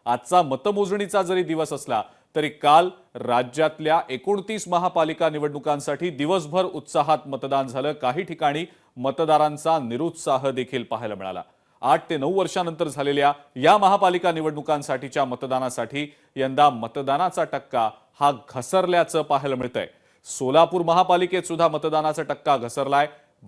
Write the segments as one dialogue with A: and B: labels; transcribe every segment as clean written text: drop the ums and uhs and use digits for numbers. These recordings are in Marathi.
A: आजचा मतमोजणीचा जरी दिवस असला तरी काल राज्यातल्या 29 महापालिका निवडणुकांसाठी दिवसभर उत्साहात मतदान झालं। काही ठिकाणी मतदारांचा निरुत्साह देखील पाहायला मिळाला। 8 ते 9 वर्षांनंतर झालेल्या या महापालिका निवडणुकांसाठीच्या मतदानासाठी यंदा मतदानाचा टक्का हा घसरल्याचं पाहायला मिळतंय। सोलापूर महापालिकेत सुद्धा मतदानाचा टक्का घसरलाय।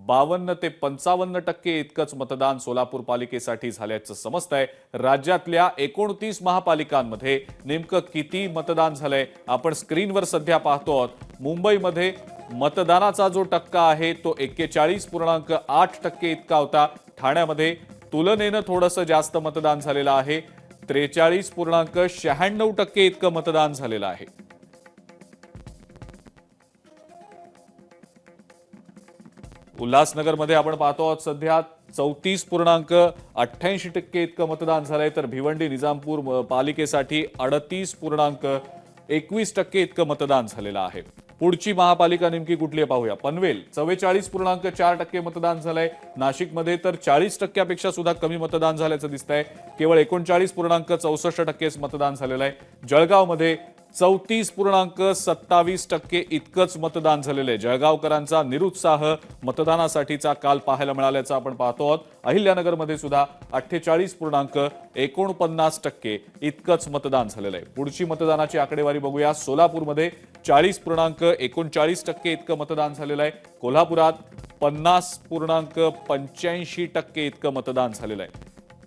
A: 52 ते 55% इतकंच मतदान सोलापूर पालिकेसाठी झाल्याचं समजतंय। राज्यातल्या 29 महापालिकांमध्ये नेमकं किती मतदान झालंय आपण स्क्रीनवर सध्या पाहतो आहोत। मुंबईमध्ये मतदानाचा जो टक्का आहे तो 41.8% इतका होता। ठाण्यामध्ये तुलनेनं थोडंसं जास्त मतदान झालेलं आहे, 43.96% इतकं मतदान झालेलं आहे। उल्हासनगरमध्ये आपण पाहतो आहोत सध्या 34.88% इतकं मतदान झालंय, तर भिवंडी निजामपूर पालिकेसाठी 38.21% इतकं मतदान झालेलं आहे। पुढची महापालिका नेमकी कुठली आहे पाहूया। पनवेल 44.4% मतदान झालंय। नाशिकमध्ये तर 40%पेक्षा सुद्धा कमी मतदान झाल्याचं दिसतंय, केवळ 39.64% मतदान झालेलं आहे। जळगावमध्ये 34.27% इतकंच मतदान झालेलं आहे। जळगावकरांचा निरुत्साह मतदानासाठीचा काल पाहायला मिळाल्याचं आपण पाहतो आहोत। अहिल्यानगरमध्ये सुद्धा 48.49% इतकंच मतदान झालेलं आहे। पुढची मतदानाची आकडेवारी बघूया। सोलापूरमध्ये 40.39% इतकं मतदान झालेलं आहे। कोल्हापुरात 50.85% इतकं मतदान झालेलं आहे।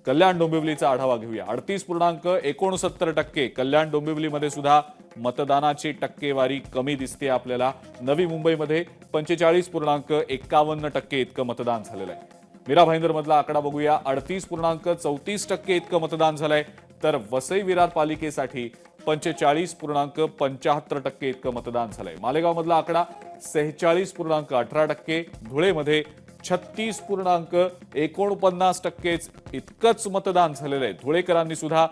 A: कल्याण डोंबिवलीचा आढावा घेऊया। 38.69% कल्याण डोंबिवलीमध्ये सुद्धा मतदानाची टक्केवारी कमी दिसते आपल्याला। नवी मुंबईमध्ये 45.51% इतकं मतदान झालेलं आहे। मीरा भाईंदर मधला आकडा बघूया। 38.34% इतकं मतदान झालंय, तर वसई विरार पालिकेसाठी 45.75% इतकं मतदान झालंय। मालेगाव मधला आकडा 46.18%, धुळेमध्ये 36.49% इतकंच मतदान झालेलं आहे। धुळेकरांनी सुद्धा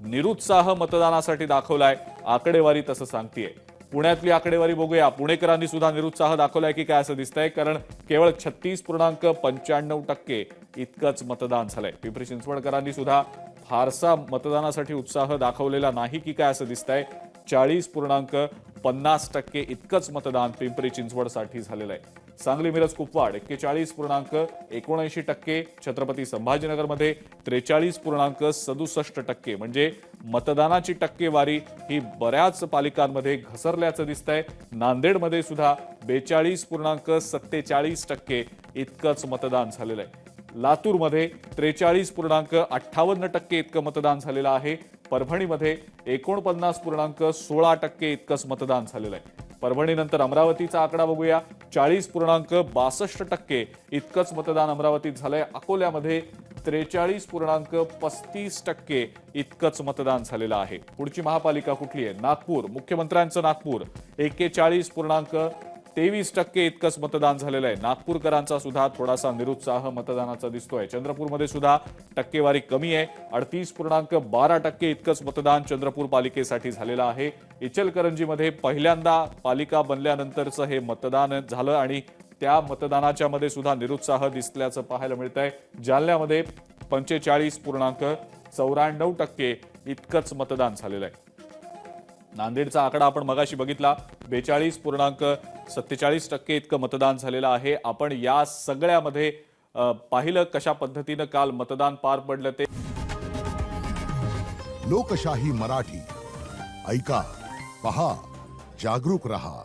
A: निरुत्साह मतदानासाठी दाखवलाय, आकडेवारी तसं सांगतेय। पुण्यातली आकडेवारी बघूया। पुणेकरांनी सुद्धा निरुत्साह दाखवलाय की काय असं दिसतंय, कारण केवळ 36.95% इतकंच मतदान झालंय। पिंपरी चिंचवडकरांनी सुद्धा फारसा मतदानासाठी उत्साह दाखवलेला नाही की काय असं दिसतंय। 40.50% इतकंच मतदान पिंपरी चिंचवडसाठी झालेलं आहे। सांगली मिरज कुपवाड 41.79%, छत्रपती संभाजीनगरमध्ये 43.67%, म्हणजे मतदानाची टक्केवारी ही बऱ्याच पालिकांमध्ये घसरल्याचं दिसतंय। नांदेडमध्ये सुद्धा 42.47% इतकंच मतदान झालेलं आहे। लातूरमध्ये 43.58% इतकं मतदान झालेलं आहे। परभणीमध्ये 49.16% इतकंच मतदान झालेलं आहे। परभणीनंतर अमरावतीचा आकडा बघूया। 40.62% इतकंच मतदान अमरावतीत झालंय। अकोल्यामध्ये 43.35% इतकंच मतदान झालेलं आहे। पुढची महापालिका कुठली आहे? नागपूर, मुख्यमंत्र्यांचं नागपूर 41.23% इतकंच मतदान झालेलं आहे। नागपूरकरांचा सुद्धा थोडासा निरुत्साह मतदानाचा दिसतोय। चंद्रपूरमध्ये सुद्धा टक्केवारी कमी आहे, 38.12% इतकंच मतदान चंद्रपूर पालिकेसाठी झालेलं आहे। इचलकरंजीमध्ये पहिल्यांदा पालिका बनल्यानंतरचं हे मतदान झालं आणि त्या मतदानाच्या मध्ये सुद्धा निरुत्साह दिसल्याचं पाहायला मिळतंय। जालन्यामध्ये 45.94% इतकंच मतदान झालेलं आहे। नांदेडचा आकडा आपण मगाशी बघितला, 42.47% इतकं मतदान झालेलं आहे। आपण या सगळ्यामध्ये पाहिलं कशा पद्धतीनं काल मतदान पार पडलं ते।
B: लोकशाही मराठी ऐका, पहा, जागरूक रहा।